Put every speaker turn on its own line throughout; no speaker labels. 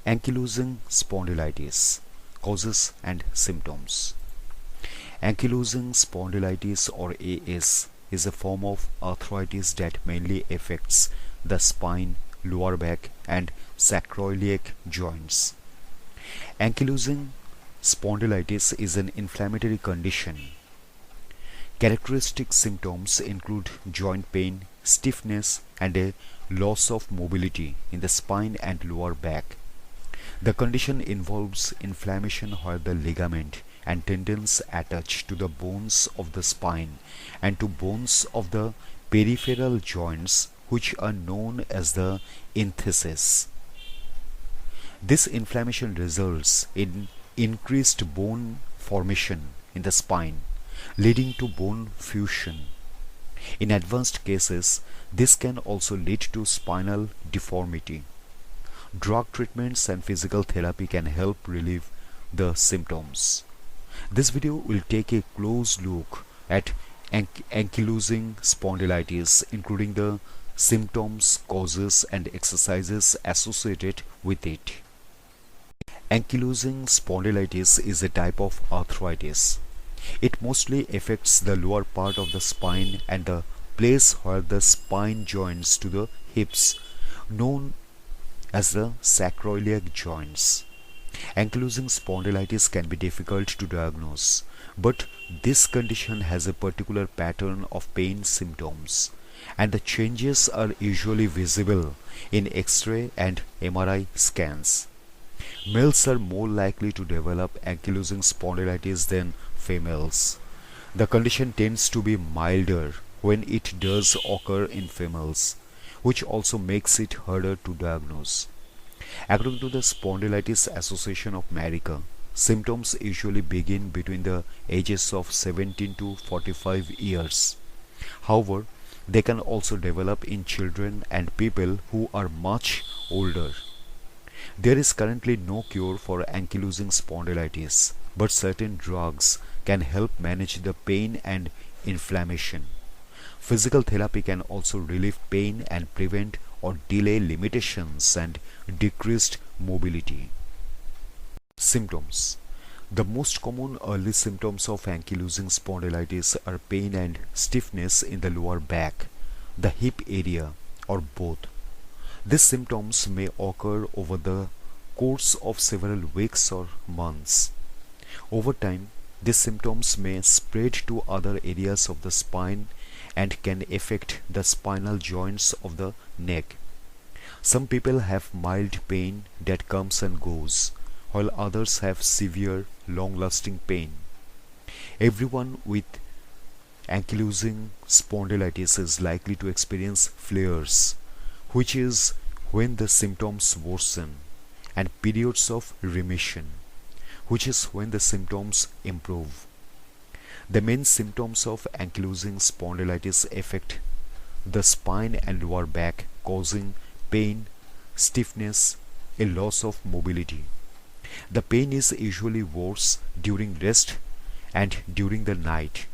Ankylosing spondylitis, causes and symptoms. Ankylosing spondylitis, or AS, is a form of arthritis that mainly affects the spine, lower back and sacroiliac joints. Ankylosing spondylitis is an inflammatory condition. Characteristic symptoms include joint pain, stiffness and a loss of mobility in the spine and lower back. The condition involves inflammation where the ligament and tendons attach to the bones of the spine and to bones of the peripheral joints, which are known as the entheses. This inflammation results in increased bone formation in the spine, leading to bone fusion. In advanced cases, this can also lead to spinal deformity. Drug treatments and physical therapy can help relieve the symptoms. This video will take a close look at ankylosing spondylitis, including the symptoms, causes and exercises associated with it. Ankylosing spondylitis is a type of arthritis. It mostly affects the lower part of the spine and the place where the spine joins to the hips, known as the sacroiliac joints. Ankylosing spondylitis can be difficult to diagnose, but this condition has a particular pattern of pain symptoms, and the changes are usually visible in X-ray and MRI scans. Males are more likely to develop ankylosing spondylitis than females. The condition tends to be milder when it does occur in females, which also makes it harder to diagnose. According to the Spondylitis Association of America, symptoms usually begin between the ages of 17 to 45 years. However, they can also develop in children and people who are much older. There is currently no cure for ankylosing spondylitis, but certain drugs can help manage the pain and inflammation. Physical therapy can also relieve pain and prevent or delay limitations and decreased mobility. Symptoms. The most common early symptoms of ankylosing spondylitis are pain and stiffness in the lower back, the hip area, or both. These symptoms may occur over the course of several weeks or months. Over time, these symptoms may spread to other areas of the spine and can affect the spinal joints of the neck. Some people have mild pain that comes and goes, while others have severe, long-lasting pain. Everyone with ankylosing spondylitis is likely to experience flares, which is when the symptoms worsen, and periods of remission, which is when the symptoms improve. The main symptoms of ankylosing spondylitis affect the spine and lower back, causing pain, stiffness, a loss of mobility. The pain is usually worse during rest and during the night,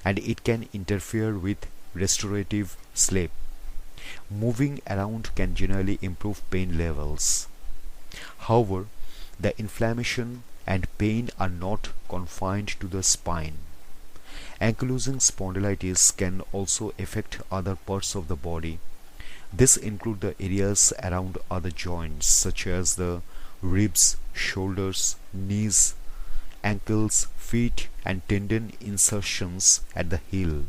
and it can interfere with restorative sleep. Moving around can generally improve pain levels. However, the inflammation and pain are not confined to the spine. Ankylosing spondylitis can also affect other parts of the body. This includes the areas around other joints such as the ribs, shoulders, knees, ankles, feet and tendon insertions at the heel,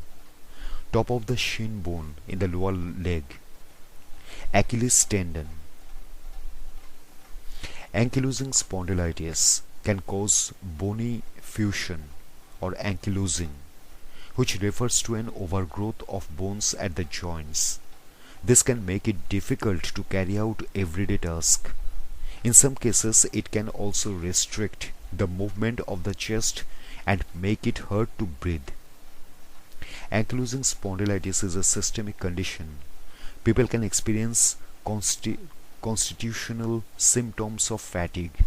top of the shin bone in the lower leg, Achilles tendon. Ankylosing spondylitis can cause bony fusion or ankylosing, which refers to an overgrowth of bones at the joints. This can make it difficult to carry out everyday tasks. In some cases, it can also restrict the movement of the chest and make it hard to breathe. Ankylosing spondylitis is a systemic condition. People can experience constitutional symptoms of fatigue,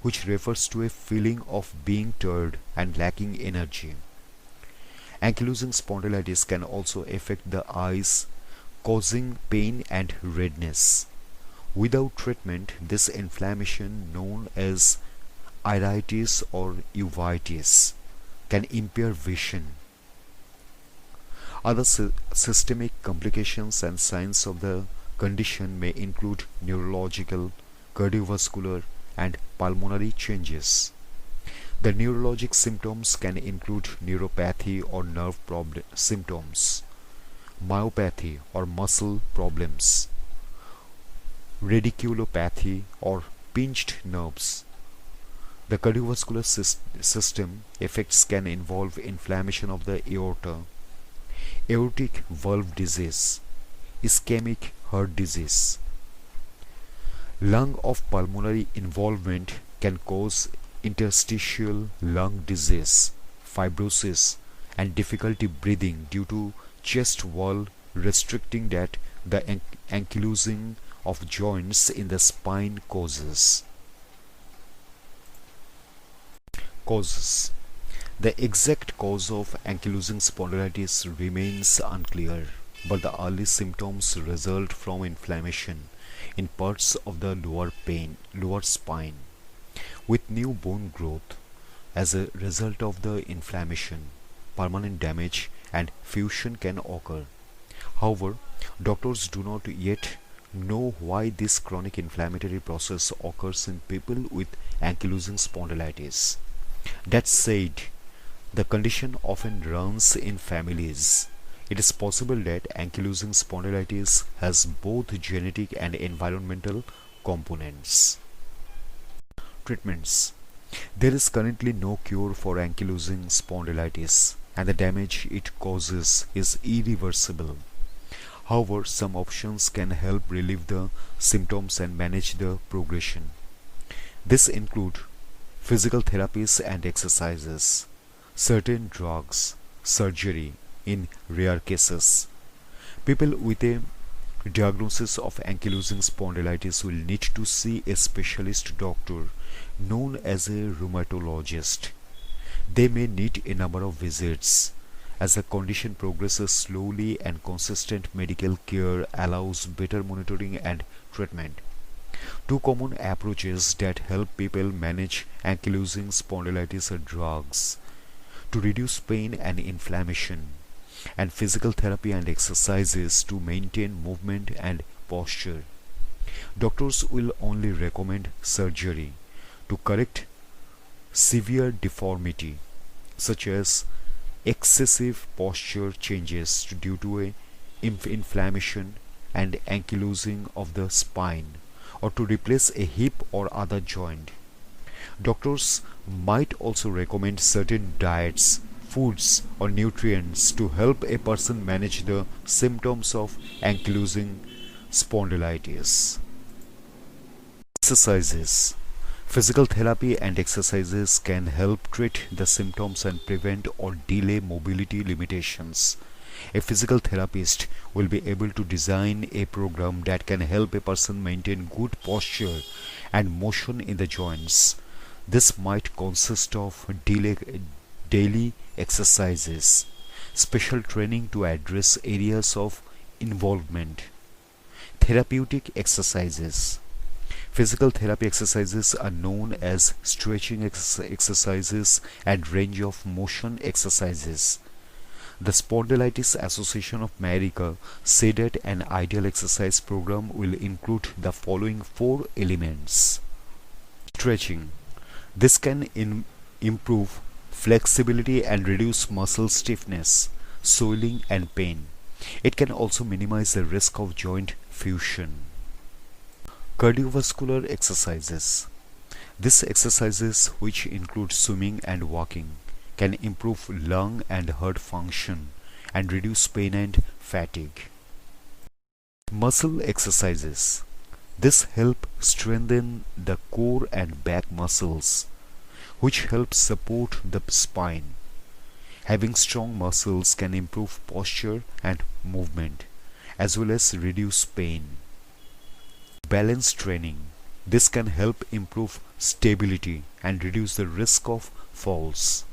which refers to a feeling of being tired and lacking energy. Ankylosing spondylitis can also affect the eyes, causing pain and redness, Without treatment, this inflammation, known as iritis or uveitis, can impair vision. Other systemic complications and signs of the condition may include neurological, cardiovascular, and pulmonary changes. The neurologic symptoms can include neuropathy or nerve symptoms, myopathy or muscle problems, radiculopathy or pinched nerves. The cardiovascular system effects can involve inflammation of the aorta, aortic valve disease, ischemic heart disease. Lung of pulmonary involvement can cause interstitial lung disease, fibrosis, and difficulty breathing due to chest wall restricting that the ankylosing of joints in the spine causes. The exact cause of ankylosing spondylitis remains unclear, but the early symptoms result from inflammation in parts of the lower spine, with new bone growth. As a result of the inflammation, permanent damage and fusion can occur. However, doctors do not yet know why this chronic inflammatory process occurs in people with ankylosing spondylitis. That said, the condition often runs in families. It is possible that ankylosing spondylitis has both genetic and environmental components. Treatments. There is currently no cure for ankylosing spondylitis, and the damage it causes is irreversible. However, some options can help relieve the symptoms and manage the progression. This include physical therapies and exercises, certain drugs, surgery in rare cases. People with a diagnosis of ankylosing spondylitis will need to see a specialist doctor known as a rheumatologist. They may need a number of visits. As the condition progresses slowly and consistent medical care allows better monitoring and treatment. Two common approaches that help people manage ankylosing spondylitis are drugs to reduce pain and inflammation, and physical therapy and exercises to maintain movement and posture. Doctors will only recommend surgery to correct severe deformity such as excessive posture changes due to inflammation and ankylosing of the spine, or to replace a hip or other joint. Doctors might also recommend certain diets, foods, or nutrients to help a person manage the symptoms of ankylosing spondylitis. Exercises. Physical therapy and exercises can help treat the symptoms and prevent or delay mobility limitations. A physical therapist will be able to design a program that can help a person maintain good posture and motion in the joints. This might consist of daily exercises, special training to address areas of involvement, therapeutic exercises. Physical therapy exercises are known as stretching exercises and range of motion exercises. The Spondylitis Association of America said that an ideal exercise program will include the following 4 elements. Stretching. This can improve flexibility and reduce muscle stiffness, swelling and pain. It can also minimize the risk of joint fusion. Cardiovascular exercises. These exercises, which include swimming and walking, can improve lung and heart function and reduce pain and fatigue. Muscle exercises. This help strengthen the core and back muscles, which help support the spine. Having strong muscles can improve posture and movement, as well as reduce pain. Balance training. This can help improve stability and reduce the risk of falls.